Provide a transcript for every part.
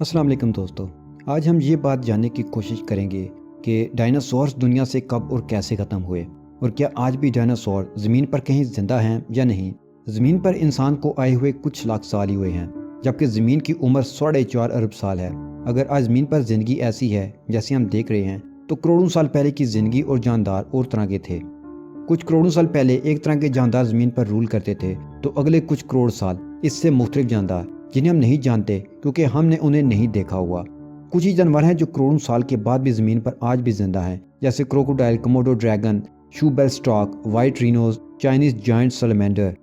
अस्सलाम वालेकुम दोस्तों। आज हम ये बात जानने की कोशिश करेंगे कि डायनासोर्स दुनिया से कब और कैसे ख़त्म हुए और क्या आज भी डायनासोर ज़मीन पर कहीं ज़िंदा हैं या नहीं। ज़मीन पर इंसान को आए हुए कुछ लाख साल ही हुए हैं, जबकि ज़मीन की उम्र 4.5 अरब साल है। अगर आज ज़मीन पर ज़िंदगी ऐसी है जैसे हम देख रहे हैं, तो करोड़ों साल पहले की ज़िंदगी और जानदार और तरह के थे। कुछ करोड़ों साल पहले एक तरह के जानदार ज़मीन पर रूल करते थे, तो अगले कुछ करोड़ साल इससे मुख्तलिफ जानदार जिन्हें हम नहीं जानते क्योंकि हमने उन्हें नहीं देखा हुआ। कुछ ही जानवर हैं जो करोड़ों साल के बाद भी ज़मीन पर आज भी जिंदा हैं, जैसे crocodile, Komodo dragon, shoebill stork, white rhinos, Chinese giant salamander.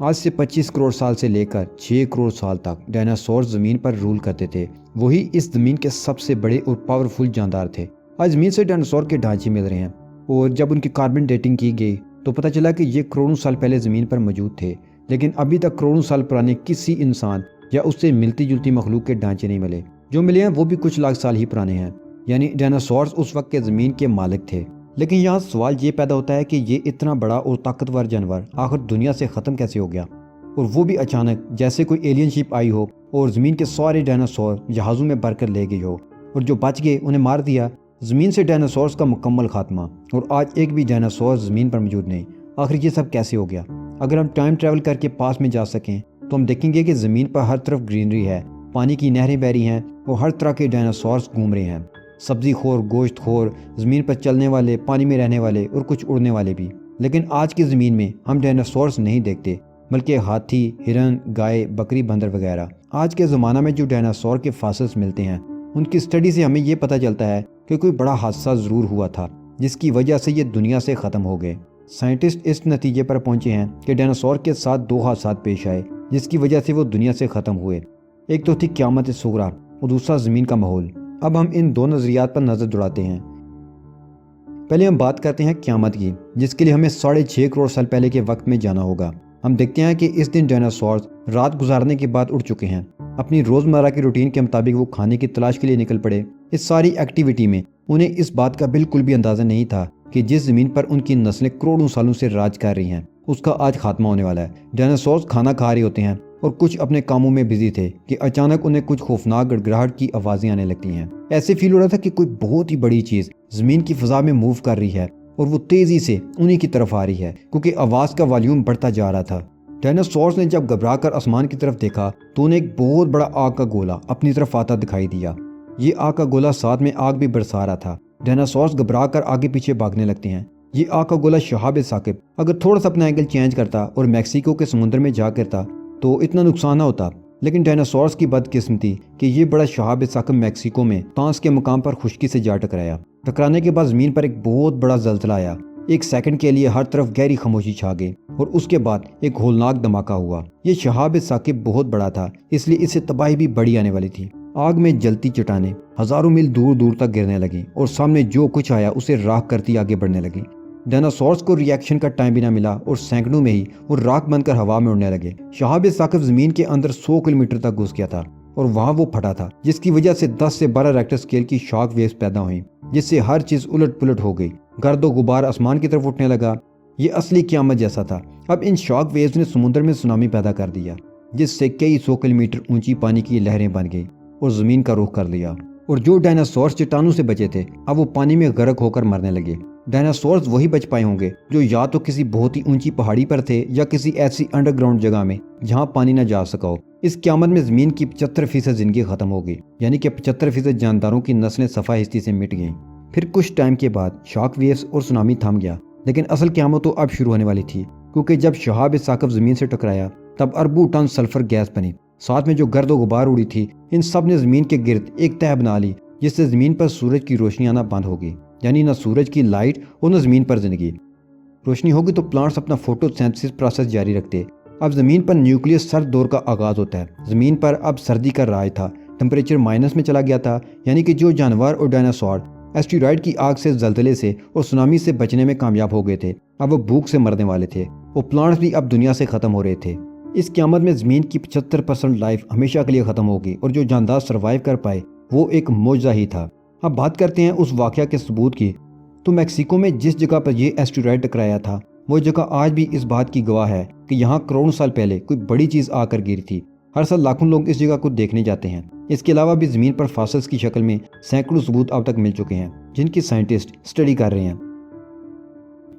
आज से 25 करोड़ साल से लेकर 6 करोड़ साल तक डायनासोर ज़मीन पर रूल करते थे। वही इस ज़मीन के सबसे बड़े और पावरफुल जानदार थे। आज ज़मीन से डायनासोर के ढांचे मिल रहे हैं और जब उनकी कार्बन डेटिंग की गई तो पता चला कि ये करोड़ों साल पहले ज़मीन पर मौजूद थे, लेकिन अभी तक करोड़ों साल पुराने किसी इंसान या उससे मिलती जुलती मखलूक के ढांचे नहीं मिले। जो मिले हैं वो भी कुछ लाख साल ही पुराने हैं, यानी डायनासोर्स उस वक्त के ज़मीन के मालिक थे। लेकिन यहाँ सवाल ये पैदा होता है कि ये इतना बड़ा और ताकतवर जानवर आखिर दुनिया से ख़त्म कैसे हो गया, और वो भी अचानक, जैसे कोई एलियन शिप आई हो और ज़मीन के सारे डायनासोर जहाज़ों में भरकर ले गई हो, और जो बच गए उन्हें मार दिया। ज़मीन से डायनासोर्स का मुकम्मल खात्मा, और आज एक भी डायनासोर ज़मीन पर मौजूद नहीं। आखिर ये सब कैसे हो गया? अगर हम टाइम ट्रैवल करके पास में जा सकें तो हम देखेंगे कि ज़मीन पर हर तरफ ग्रीनरी है, पानी की नहरें बह रही हैं और हर तरह के डायनासोर्स घूम रहे हैं। सब्ज़ी खोर, गोश्त खोर, ज़मीन पर चलने वाले, पानी में रहने वाले और कुछ उड़ने वाले भी। लेकिन आज की ज़मीन में हम डायनासोर्स नहीं देखते, बल्कि हाथी, हिरन, गाय, बकरी, बंदर वगैरह। आज के ज़माना में जो डायनासोर के फॉसिल्स मिलते हैं, उनकी स्टडी से हमें ये पता चलता है कि कोई बड़ा हादसा ज़रूर हुआ था जिसकी वजह से ये दुनिया से ख़त्म हो गए। साइंटिस्ट इस नतीजे पर पहुंचे हैं कि डायनासोर के साथ दो हादसा पेश आए जिसकी वजह से वो दुनिया से ख़त्म हुए। एक तो थी क़यामत सुगरा और दूसरा ज़मीन का माहौल। अब हम इन दो नज़रियात पर नज़र दौड़ाते हैं। पहले हम बात करते हैं क़यामत की, जिसके लिए हमें 6.5 करोड़ साल पहले के वक्त में जाना होगा। हम देखते हैं कि इस दिन डायनासोर रात गुजारने के बाद उड़ चुके हैं। अपनी रोज़मर्रा की रूटीन के मुताबिक वो खाने की तलाश के लिए निकल पड़े। इस सारी एक्टिविटी में उन्हें इस बात का बिल्कुल भी अंदाज़ा नहीं था कि जिस ज़मीन पर उनकी नस्लें करोड़ों सालों से राज कर रही हैं, उसका आज खात्मा होने वाला है। डायनासोर्स खाना खा रहे होते हैं और कुछ अपने कामों में बिजी थे कि अचानक उन्हें कुछ खौफनाक गड़गड़ाहट की आवाज़ें आने लगती हैं। ऐसे फील हो रहा था कि कोई बहुत ही बड़ी चीज़ ज़मीन की फ़ज़ा में मूव कर रही है और वो तेज़ी से उन्हीं की तरफ आ रही है, क्योंकि आवाज़ का वॉल्यूम बढ़ता जा रहा था। डायनासोर्स ने जब घबरा कर आसमान की तरफ देखा तो उन्हें एक बहुत बड़ा आग का गोला अपनी तरफ आता दिखाई दिया। ये आग का गोला साथ में आग भी बरसा रहा था। डायनासोर्स घबरा कर आगे पीछे भागने लगते हैं। ये आग का गोला शहाब साकिब अगर थोड़ा सा अपना एंगल चेंज करता और मैक्सिको के समुद्र में जा गिरता तो इतना नुकसान ना होता। लेकिन डायनासोर्स की बदकिस्मती कि ये बड़ा शहाब साकिब मैक्सिको में तांस के मुकाम पर खुश्की से जा टकराया। टकराने के बाद ज़मीन पर एक बहुत बड़ा ज़ल्ज़ला आया। एक सेकंड के लिए हर तरफ गहरी खामोशी छा गई और उसके बाद एक होलनाक धमाका हुआ। ये शहाब साकिब बहुत बड़ा था, इसलिए इससे तबाही भी बड़ी आने वाली थी। आग में जलती चट्टानें हजारों मील दूर दूर तक गिरने लगी और सामने जो कुछ आया उसे राख करती आगे बढ़ने लगी। डायनासोर्स को रिएक्शन का टाइम भी ना मिला और सैकड़ों में ही वो राख बनकर हवा में उड़ने लगे। शहाब साकिब ज़मीन के अंदर 100 किलोमीटर तक घुस गया था और वहाँ वो फटा था, जिसकी वजह से 10 से 12 रेक्टर स्केल की शॉक वेव्स पैदा हुई, जिससे हर चीज़ उलट पुलट हो गई। गर्द गुबार आसमान की तरफ उठने लगा। ये असली क़यामत जैसा था। अब इन शॉक वेव्स ने समुद्र में सुनामी पैदा कर दिया, जिससे कई 100 किलोमीटर ऊंची पानी की लहरें बन गई और ज़मीन का रुख कर लिया। और जो डायनासोर्स चट्टानों से बचे थे, अब वो पानी में गर्क होकर मरने लगे। डायनासोर्स वही बच पाए होंगे जो या तो किसी बहुत ही ऊंची पहाड़ी पर थे या किसी ऐसी अंडरग्राउंड जगह में जहां पानी न जा सका हो। इस क़यामत में ज़मीन की 75% ज़िंदगी ख़त्म हो गई, यानी कि 75% जानदारों की नस्लें सफ़ा हिस्ती से मिट गईं। फिर कुछ टाइम के बाद शॉक वेव्स और सुनामी थम गया, लेकिन असल क़यामत तो अब शुरू होने वाली थी, क्योंकि जब शहाब साकिब ज़मीन से टकराया तब अरबों टन सल्फर गैस बनी। साथ में जो गर्द गुबार उड़ी थी, इन सब ने ज़मीन के गिर्द एक तह बना ली, जिससे ज़मीन पर सूरज की रोशनी आना बंद हो गई। यानी न सूरज की लाइट और न ज़मीन पर ज़िंदगी। रोशनी होगी तो प्लांट्स अपना फोटोसिंथेसिस प्रोसेस जारी रखते। अब ज़मीन पर न्यूक्लियस सर्द दौर का आगाज़ होता है। ज़मीन पर अब सर्दी का राज था, टेम्परेचर माइनस में चला गया था, यानी कि जो जानवर और डायनासोर एस्टेरॉयड की आग से, जल्जले से और सुनामी से बचने में कामयाब हो गए थे, अब वो भूख से मरने वाले थे। वो प्लांट्स भी अब दुनिया से ख़त्म हो रहे थे। इस क़यामत में ज़मीन की 75% लाइफ हमेशा के लिए ख़त्म होगी और जो जानदार सर्वाइव कर पाए वो एक मौजज़ा ही था। अब बात करते हैं उस वाक़या के सबूत की। तो मैक्सिको में जिस जगह पर यह एस्टेरॉयड टकराया था, वो जगह आज भी इस बात की गवाह है कि यहाँ करोड़ों साल पहले कोई बड़ी चीज़ आकर गिरी थी हर साल लाखों लोग इस जगह को देखने जाते हैं। इसके अलावा भी ज़मीन पर फॉसिल्स की शक्ल में सैकड़ों सबूत अब तक मिल चुके हैं जिनकी साइंटिस्ट स्टडी कर रहे हैं।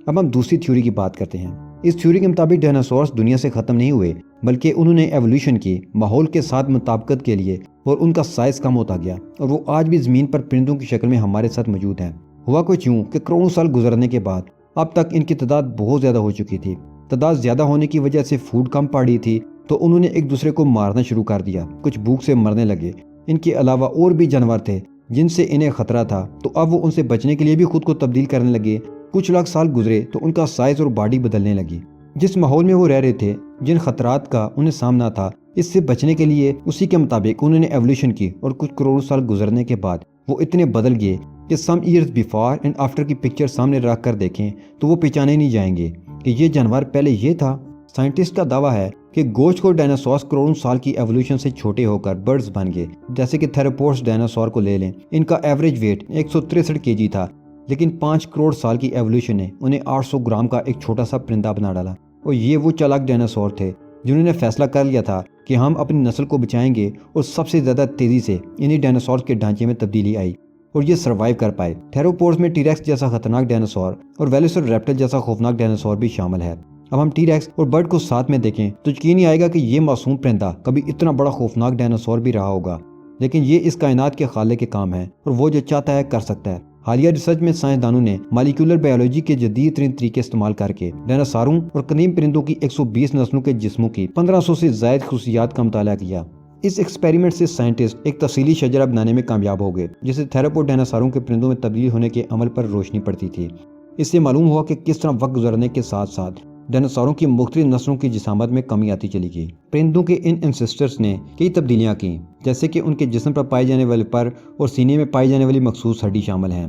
अब हम दूसरी थ्योरी की बात करते हैं। इस थ्योरी के मुताबिक डायनासोर्स दुनिया से ख़त्म नहीं हुए, बल्कि उन्होंने एवोल्यूशन की माहौल के साथ मुताबिकत के लिए और उनका साइज़ कम होता गया और वो आज भी ज़मीन पर परिंदों की शक्ल में हमारे साथ मौजूद हैं। हुआ कुछ यूँ कि करोड़ों साल गुजरने के बाद अब तक इनकी तादाद बहुत ज़्यादा हो चुकी थी। तादाद ज़्यादा होने की वजह से फूड कम पड़ रही थी, तो उन्होंने एक दूसरे को मारना शुरू कर दिया। कुछ भूख से मरने लगे। इनके अलावा और भी जानवर थे जिनसे इन्हें ख़तरा था, तो अब वो उनसे बचने के लिए भी खुद को तब्दील करने लगे। कुछ लाख साल गुजरे तो उनका साइज़ और बॉडी बदलने लगी। जिस माहौल में वो रह रहे थे, जिन खतरात का उन्हें सामना था, इससे बचने के लिए उसी के मुताबिक उन्होंने एवोल्यूशन की और कुछ करोड़ों साल गुजरने के बाद वो इतने बदल गए कि some years before and after की पिक्चर सामने रख कर देखें तो वो पहचाने नहीं जाएंगे कि ये जानवर पहले ये था। साइंटिस्ट का दावा है कि गोश्त को डायनासोर्स करोड़ों साल की एवोल्यूशन से छोटे होकर बर्ड्स बन गए। जैसे कि थेरोपोड्स डायनासोर को ले लें, इनका एवरेज वेट 163 केजी था, लेकिन 5 करोड़ साल की एवोल्यूशन ने उन्हें 800 ग्राम का एक छोटा सा परिंदा बना डाला। और ये वो चालाक डायनासोर थे जिन्होंने फैसला कर लिया था कि हम अपनी नस्ल को बचाएंगे, और सबसे ज़्यादा तेज़ी से इन्हीं डायनासोर के ढांचे में तब्दीली आई और ये सर्वाइव कर पाए। थेरोपोड्स में टीरेक्स जैसा खतरनाक डायनासोर और वेलोसिरैप्टर जैसा खौफनाक डायनासोर भी शामिल है। अब हम टीरेक्स और बर्ड को साथ में देखें तो यकीन नहीं आएगा कि ये मासूम परिंदा कभी इतना बड़ा खौफनाक डायनासोर भी रहा होगा। लेकिन ये इस कायनात के खाले के काम है और वो जो चाहता है कर सकता है। हालिया रिसर्च में साइंसदानों ने मॉलिक्यूलर बायोलॉजी के जदीद तरीन तरीके इस्तेमाल करके डायनासोरों और कदीम परिंदों की 120 नस्लों के जिस्मों की 1500 से ज़ायद खुसूसियात का मुताला किया। इस एक्सपेरिमेंट से साइंटिस्ट एक तफसीली शजरा बनाने में कामयाब हो गए, जिससे थेरोपोड डायनासोरों के परिंदों में तब्दील होने के अमल पर रोशनी पड़ती थी। इससे मालूम हुआ कि किस तरह वक्त गुजरने के साथ साथ डायनासोरों की मुख्तलिफ नस्लों की जिसामत में कमी आती चली गई। परिंदों के इन एंसेस्टर्स ने कई तब्दीलियाँ की, जैसे कि उनके जिस्म पर पाए जाने वाले पर और सीने में पाई जाने वाली मखसूस हड्डी शामिल हैं।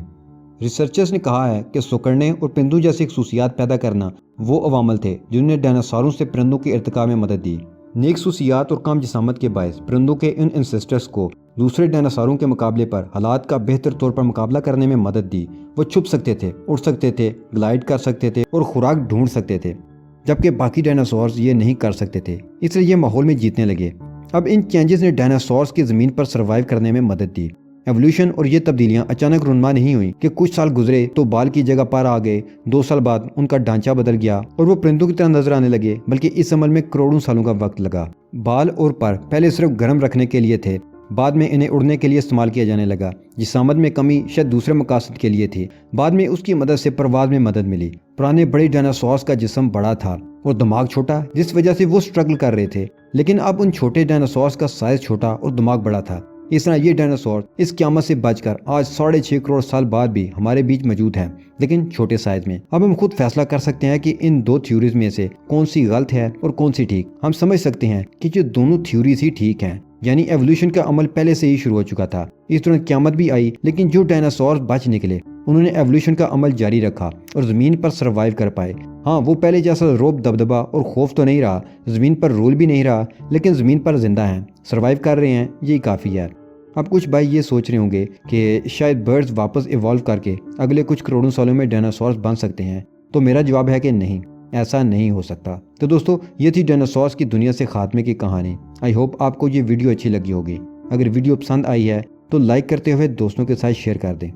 रिसर्चर्स ने कहा है कि सुकड़ने और परिंदों जैसी खसूसियात पैदा करना वो अवामल थे जिन्होंने डायनासोरों से परिंदों के इर्तिका में मदद दी। नेक खसूसियात और कम जिसामत के बायस परिंदों के इन एंसेस्टर्स को दूसरे डायनासोरों के मुकाबले पर हालात का बेहतर तौर पर मुकाबला करने में मदद दी। वो छुप सकते थे, उड़ सकते थे, ग्लाइड कर सकते थे और खुराक ढूंढ सकते थे, जबकि बाकी डायनासोर्स ये नहीं कर सकते थे। इसलिए ये माहौल में जीतने लगे। अब इन चेंजेस ने डायनासोर्स की ज़मीन पर सर्वाइव करने में मदद दी। एवोल्यूशन और ये तब्दीलियाँ अचानक रुनमा नहीं हुई कि कुछ साल गुजरे तो बाल की जगह पर आ गए, 2 साल बाद उनका ढांचा बदल गया और वो परिंदों की तरह नजर आने लगे, बल्कि इस अमल में करोड़ों सालों का वक्त लगा। बाल और पर पहले सिर्फ गर्म रखने के लिए थे, बाद में इन्हें उड़ने के लिए इस्तेमाल किया जाने लगा। जिसामत में कमी शायद दूसरे मकासद के लिए थी, बाद में उसकी मदद से परवाज में मदद मिली। पुराने बड़े डायनासोर्स का जिस्म बड़ा था और दिमाग छोटा, जिस वजह से वो स्ट्रगल कर रहे थे, लेकिन अब उन छोटे डायनासोर्स का साइज छोटा और दिमाग बड़ा था। इस तरह ये डायनासोर इस क़यामत से बचकर आज 6.5 करोड़ साल बाद भी हमारे बीच मौजूद हैं, लेकिन छोटे साइज में। अब हम खुद फैसला कर सकते हैं कि इन 2 थ्योरीज में से कौन सी गलत है और कौन सी ठीक। हम समझ सकते हैं कि जो दोनों थ्योरीज ही ठीक हैं, यानी एवोल्यूशन का अमल पहले से ही शुरू हो चुका था। इस दौरान क़यामत भी आई, लेकिन जो डायनासोर बच निकले उन्होंने एवोल्यूशन का अमल जारी रखा और ज़मीन पर सर्वाइव कर पाए। हाँ, वो पहले जैसा रोब दबदबा और खौफ तो नहीं रहा, ज़मीन पर रूल भी नहीं रहा, लेकिन ज़मीन पर जिंदा हैं, सर्वाइव कर रहे हैं, यही काफ़ी है। अब कुछ भाई ये सोच रहे होंगे कि शायद बर्ड्स वापस इवॉल्व करके अगले कुछ करोड़ों सालों में डायनासोर्स बन सकते हैं, तो मेरा जवाब है कि नहीं, ऐसा नहीं हो सकता। तो दोस्तों, ये थी डायनासोर्स की दुनिया से खात्मे की कहानी। आई होप आपको ये वीडियो अच्छी लगी होगी। अगर वीडियो पसंद आई है तो लाइक करते हुए दोस्तों के साथ शेयर कर दें।